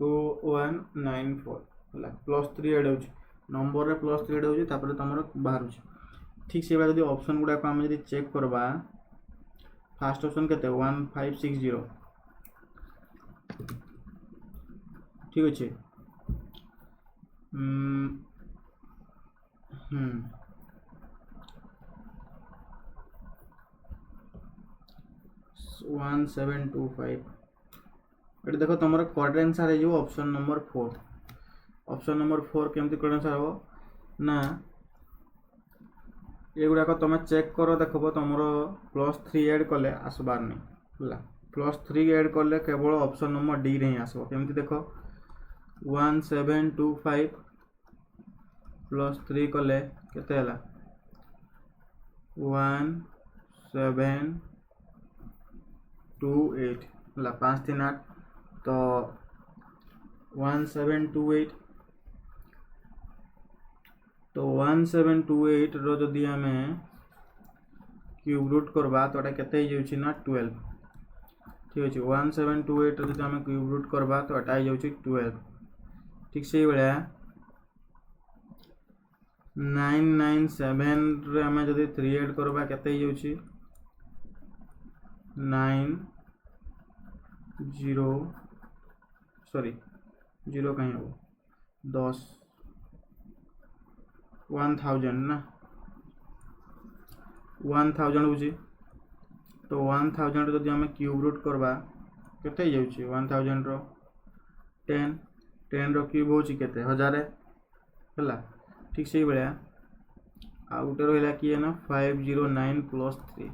2194 हला +3 ऐड होछि नंबर रे +3 ऐड होछि तापर तमरो बाहर होछि ठीक से यदि ऑप्शन गुडा को हम यदि चेक करबा फर्स्ट ऑप्शन केते 1560 ठीक अछि 1725 एट देखो तुम करेक्ट आंसर है ऑप्शन नंबर 4 ऑप्शन नंबर 4 केमती करेक्ट आंसर हो ना ये गुडा को तुम चेक करो देखो तुम +3 ऐड कले आसबार नहीं हला +3 ऐड कले केवल ऑप्शन नंबर डी रे ही आसबो केमती देखो 1725 +3 कले केते हला 1728 हला 538 तो 1728 तो 1728 रो जदि आमे क्यूब रूट करबा तो एटा केते हो जाउछि ना 12 ठीक अछि 1728 रो जदि आमे क्यूब रूट करबा तो एटा हो जाउछि 12 ठीक से बेला 997 रे आमे जदि 3 ऐड करबा केते हो जाउछि 0 कहीं हो 10 1000 ना 1000 होची तो 1000 जदि हमें क्यूब रूट करबा केते जाउची 1000 रो 10 रो क्यूब होची केते 1000 हला ठीक से बेला आ उटे रहला कि है ना 509 + 3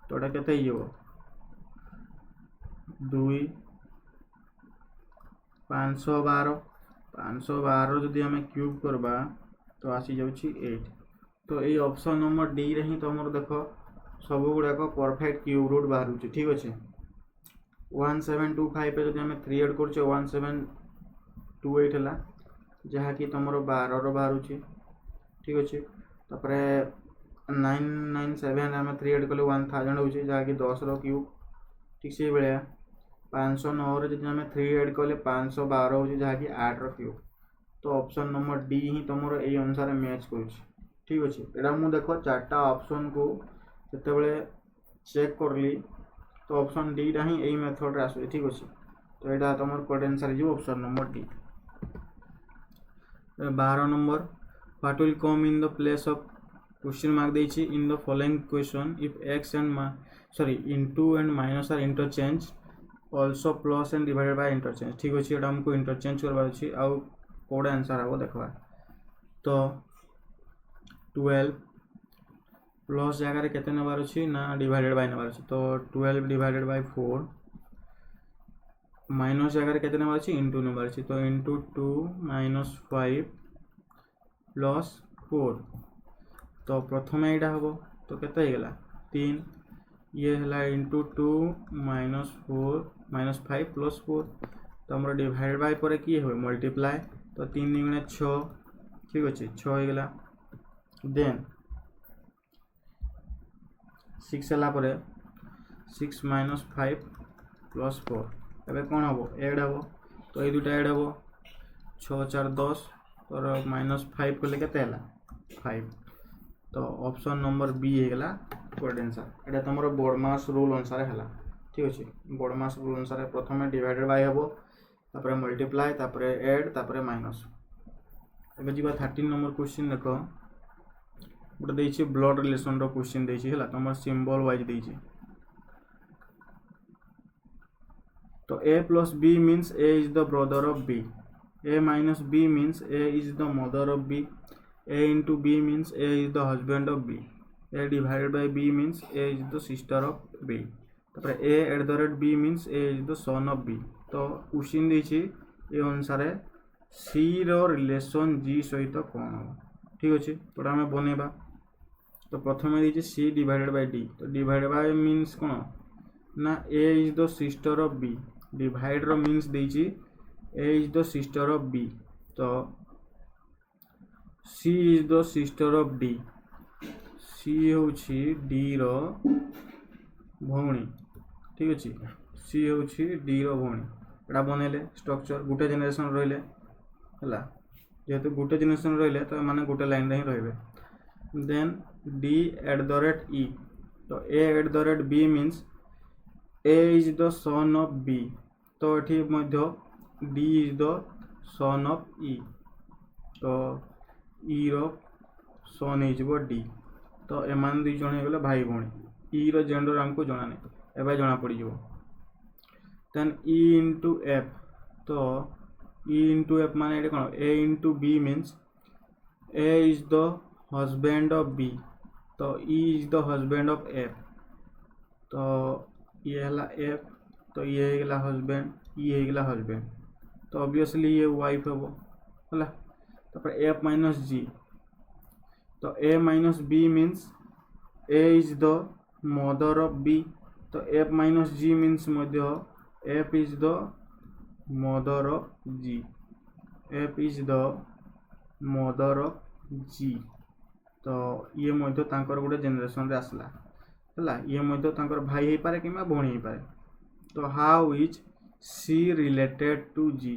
तो एटा केते हियो 2 512 जदि हमें क्यूब करबा तो आसी जाउछि 8 तो ये ऑप्शन नंबर डी रे ही तुमर देखो सब गुडा को परफेक्ट क्यूब रूट बाहर होछि ठीक अछि 1725 पे जदि हमें 3 ऐड करछे 1728 हला जहा कि तुमर 12 रो बाहर होछि ठीक अछि तापरे 997 हमें 3 ऐड करले 1000 होछि जहा कि 10 रो क्यूब ठीक से बेले 509 रे जदि हमें 3 ऐड करले 512 होछि जहा कि 8 रो क्यूब तो ऑप्शन नंबर डी ही तुमरो ए अनुसार मैच करूछि ठीक अछि एटा मु देखो चारटा ऑप्शन को जते बेले चेक करली तो ऑप्शन डी रा ही ए मेथड रे आसु ठीक अछि तो एटा तुमर करेक्ट आंसर जो option number D 12 number what will come in the place of question mark देछि in the following question if x and into and minus are interchange also plus and divided by interchange ठीक अछि एटा हमको इंटरचेंज करबा अछि आ कोड आंसर आबो देखबा तो 12 प्लस जगह केते नेबार अछि ना डिवाइडेड बाय नेबार अछि तो 12 डिवाइडेड बाय 4 माइनस जगह केते नेबार अछि इनटू नेबार अछि तो इनटू 2 माइनस 5 प्लस 4 तो प्रथम एटा हबो तो केते हे गेला 3 ये हला इनटू 2 माइनस 4 माइनस 5 प्लस 4 तो हमर डिवाइडेड बाय पर की होय मल्टीप्लाई तो 3 गुणे 6 ठीक अछि 6 हे गेला देन 6 हला पर 6 माइनस 5 प्लस 4 एबे कोन हबो ऐड हबो तो ए दुटा ऐड हबो 6 4 10 और माइनस 5 को लेके तेला 5 तो ऑप्शन नंबर बी हे गेला करेक्ट आंसर एटा तमरो बोर्डमास रूल अनुसार हला ठीक अछि बोर्डमास रूल अनुसार प्रथमे डिवाइडेड बाय हबो तापर मल्टीप्लाई तापर ऐड तापर माइनस एबे जीवा 13 नंबर क्वेश्चन देखो गोटे देछि ब्लड रिलेशन रो क्वेश्चन देछि हला तमर सिंबल वाइज देछि तो a plus b means a is the brother of b a minus b means a is the mother of b a into b means a is the husband of b a divided by b means a is the sister of b तापर a at the rate b means a is the son of b तो क्वेश्चन देछि ए अनुसार c रो रिलेशन g सहित कोन ठीक अछि तो हम बनेबा तो प्रथमे देछि c divided by d तो divided by means कोन ना a is the sister of b divide रो मीन्स देछि a is the sister of b तो c is the sister of d c होछि d रो भौणी ठीक अछि c होछि d रो भौणी एटा बनेले स्ट्रक्चर गुटे जनरेशन रहले हला जेतु गुटे जनरेशन रहले तो माने गुटे लाइन रे ही रहबे then d at the rate e तो a at the rate b means a is the son of b तो एठी मध्य d is the son of e तो e रो son हे जबो d तो एमान दुई जण हे गेले भाई भणी e रो जेंडर हमको जणा नै एबे जणा पड़ी जबो देन e into f तो e into f माने एटे कोन a into b means a is the husband of b तो e is the husband of f तो ये हला f तो ये हे गेला हस्बैंड ये हे गेला हस्बैंड तो ऑब्वियसली ये वाइफ हबो हला तापर f minus g तो a minus b means a is the mother of b तो f minus g means Madhya f is the mother of g f is the mother of g तो ये मध्य तांकर गोटे जनरेशन रे आसला हला ये मध्य तांकर भाई हे पारे किमा भणी हे पारे तो how is c related to g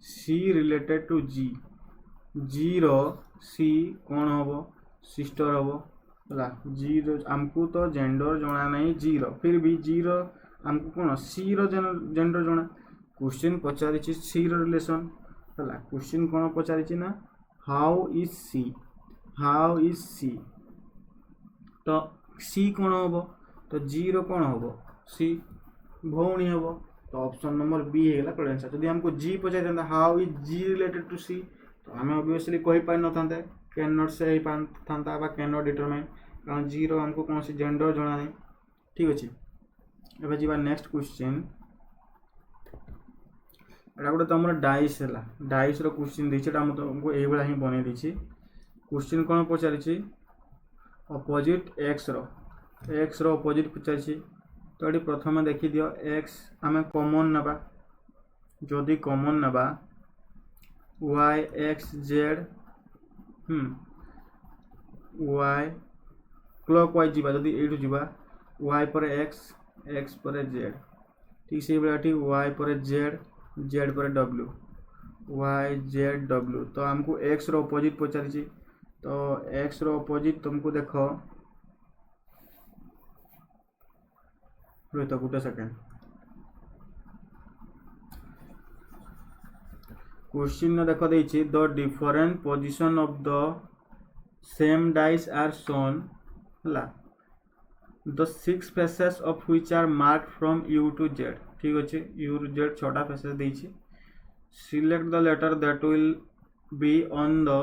c related to g g रो c कोन होबो सिस्टर होबो हला g रो हमकु तो जेंडर जणा नै g रो फिर भी g रो हमकु कोन c रो जेंडर जणा क्वेश्चन पचारि छि c रो रिलेशन हला क्वेश्चन कोन पचारि छि ना हाउ इज c तो c कोन होबो तो g रो कोन होबो c भौणी होबो तो ऑप्शन नंबर बी हे गेला करेक्ट आंसर जदि हमको g पचाइ देंदा how is g related to c तो हमें ऑब्वियसली कहि पाइ न थांते कैन नॉट से थांता बा कैन नॉट डिटरमाइन कारण g रो हमको कोन से जेंडर जणा नै ठीक अछि एबे जीवा नेक्स्ट क्वेश्चन एटा गोटे तमरो डाइस हला डाइस रो क्वेश्चन दै छै हम तुमको एही बेला ही बनै दै छी क्वेश्चन कोन पचारि छी अपोजिट x रो अपोजिट पचारि छी तो ये प्रथम देखी दियो x आम कॉमन नबा जदि कॉमन नबा y x z y clockwise जीवा जदि एठु जीवा y पर x पर z ठीक से बेलाटी y पर z पर w y z w तो हमको x रो अपोजिट पचारि छी तो x रो अपोजिट तुमको देखो तो गुटे सेकेंड क्वेश्चन ने देखो देछि the different position of the same dice are shown हला the 6 faces of which are marked from u to z ठीक अछि u to z छोटा फेसेस देछि select the letter that will be on the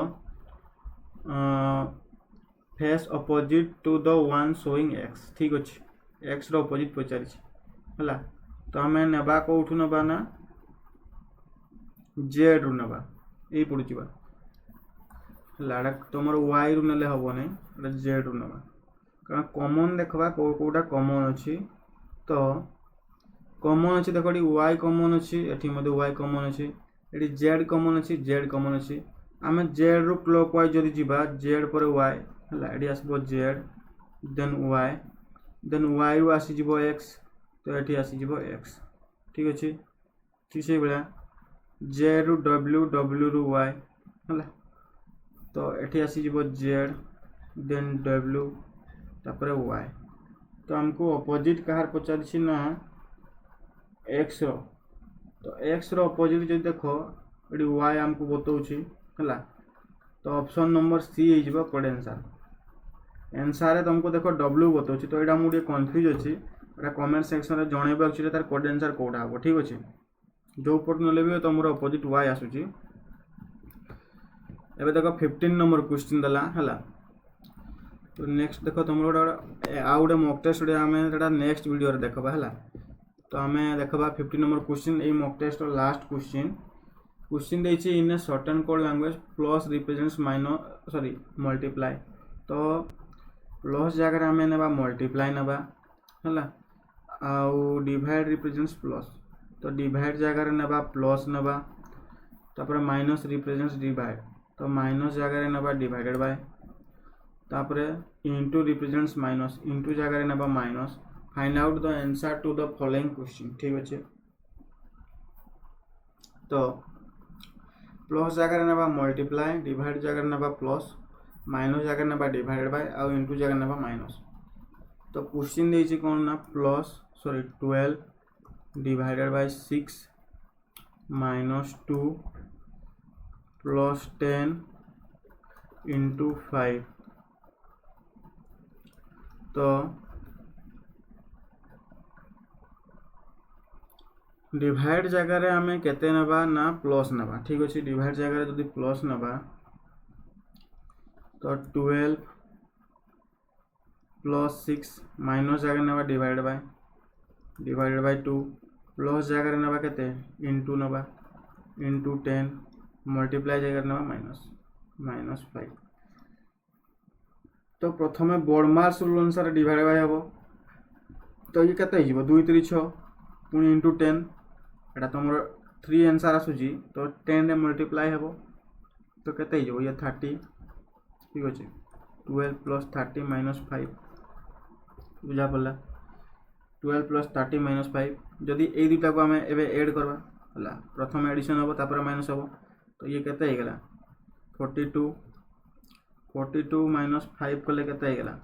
face opposite to the one showing X ठीक अच्छे एक्स रो अपोजिट पचार है तो आम नेबा कौटू नबा ना जेड रु नबा यही पड़ूबा है तुम वाई रु ने हम ना जेड रु नबा कारण कॉमन देखा कौटा कॉमन अच्छी तो कॉमन अच्छी देख वाई कॉमन अच्छी एटी वाई कॉमन अच्छी ये जेड कॉमन अच्छी जेड कॉमन अच्छी आम जेड रु क्लॉक वाइज जदि जीवा जेड पर वाई है ये आसब जेड देन वाई रु आसीज एक्स तो ये आसीज एक्स ठीक अच्छे ठीक से भाया जेड रु डब्ल्यू डब्ल्यू रु वाई है तो ये आसीज जेड देन डब्ल्यू तापर वाई तो आमको अपोजिट कहार पचार ना एक्स रो तो एक्स रो अपोजिट जो देख ये वाई आमको बताऊँ है तो ऑप्शन नंबर सी हो करेक्ट आंसर आंसर तुमको देख डब्ल्यू बताऊँ तो यहाँ मुझे कन्फ्यूज अच्छी कमेंट सेक्शन में जनइबा एक्चुअली तार करेक्ट आंसर कौटा हम ठीक अच्छे जो पट ना भी तुम अपोजिट वाई आसूची एबे देख 15 नंबर क्वेश्चन देला है तो नेक्स्ट देख तुम गोटे आउ गोटे मॉक टेस्ट आम नेक्स्ट वीडियो देखा है तो आम देखा 15 नंबर क्वेश्चन ये मॉक टेस्ट लास्ट क्वेश्चन देछि in a certain code language plus represents minus sorry multiply तो प्लस जगह आम ना मल्टीप्लाई नवा है आउ डिवाइड रिप्रेजेंट्स प्लस तो डिवाइड जगह ना प्लस नवा तापर माइनस रिप्रेजेंट्स डिवाइड तो माइनस जगह ना डिवाइडेड बाय तापर इंटू रिप्रेजेंट्स माइनस इंटू जगह ना minus find out the answer to the following question ठीक अच्छे तो प्लस जगह ना मल्टीप्लाई डिवाइड जगह ना प्लस माइनस जगह ना डिवाइडेड बाय आउ इंटू जगह ना माइनस तो क्वेश्चन देछि कौन ना plus sorry 12 divided by 6 minus 2 plus 10 into 5 तो डिवाइड जगह आम केते नबा ना प्लस नबा ठीक अच्छे डिवाइड जगह जदि प्लस नबा तो 12 प्लस 6 माइनस जगह नबा डिवाइडेड बाय 2 प्लस जगह नबा केते इंटू नबा इंटू 10 मल्टीप्लाई जगह नबा माइनस 5 तो प्रथम बोर्डमार्क्स रूल अनुसार डिवाइड बाय हम तो ये केते हो 2 3 6 पुणी इंटू 10 एटा तुम 3 आंसर आसूची तो 10 रे मल्टीप्लाई हम तो केते हो ये 30 ठीक अच्छे 12 प्लस 30 माइनस 5 बुझा पड़ा 12 प्लस 30 माइनस 5 जदि ये दुटा को आम एवं एड करवा है प्रथम एडिशन हम तापर माइनस हम तो ये केते हो गला 42 माइनस 5 कले केते हो गला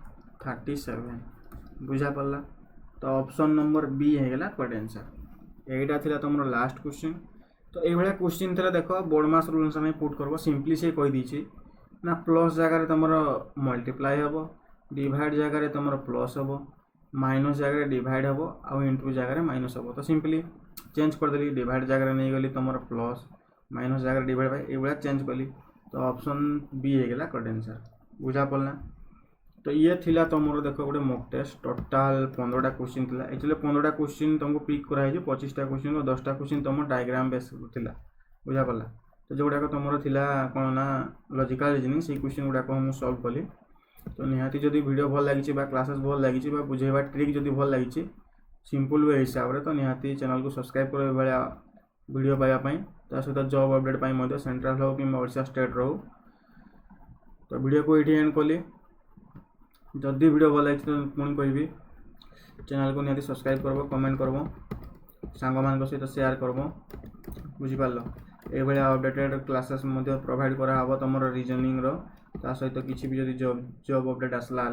37 बुझा पड़ा तो ऑप्शन नंबर बी हो गला करेक्ट आंसर यहीटा थिला तुम लास्ट क्वेश्चन तो ये क्वेश्चन थी देख बोर्डमार्क्स रूल अनुसार पुट करब सिंपली से कही दीची ना प्लस जगह तुम मल्टीप्लाई हम डिवाइड जगह तुम प्लस हम माइनस जगह डिवाइड हम आउ इंटू जगह माइनस हम तो सिंपली चेंज करदेली डिवाइड जगह नहीं गली तुम प्लस माइनस जगह डिवाइड बाय ये चेंज कली तो ऑप्शन बी हो गला करेक्ट आंसर बुझा पड़ना तो ये थिला तुम देख गोटे मॉक टेस्ट टोटाल 15टा क्वेश्चन थिला एक्चुअली 15टा क्वेश्चन तुमको पिक कराई 25टा क्वेश्चन और 10टा क्वेश्चन तुम डायग्राम बेस थिला बुझा पड़ला तो जो गुड़ाक तुम थिला कौन ना लॉजिकल रीजनिंग से क्वेश्चन गुड़ाक मुझे सॉल्व कली तो निहाती जदि वीडियो भल लगी क्लासेस भल लगी बुझेबा ट्रिक जदि भल लगी सिंपल वे हिसाब से तो निहाती चैनल को सब्सक्राइब कर भाया वीडियो पाइबापी सहित जॉब अपडेट सेंट्रल हो कि ओडिशा स्टेट रो तो वीडियो को ये एंड कली जदि वीडियो भल लगी तो पुणी कहि चैनल को निहाती सब्सक्राइब करब कमेंट करब सांग मान सहित शेयर करब बुझिपार ये अपडेटेड क्लासेस प्रोवाइड करा तुम रीजनिंग रो ता सहित किसी भी जब जॉब अपडेट आसला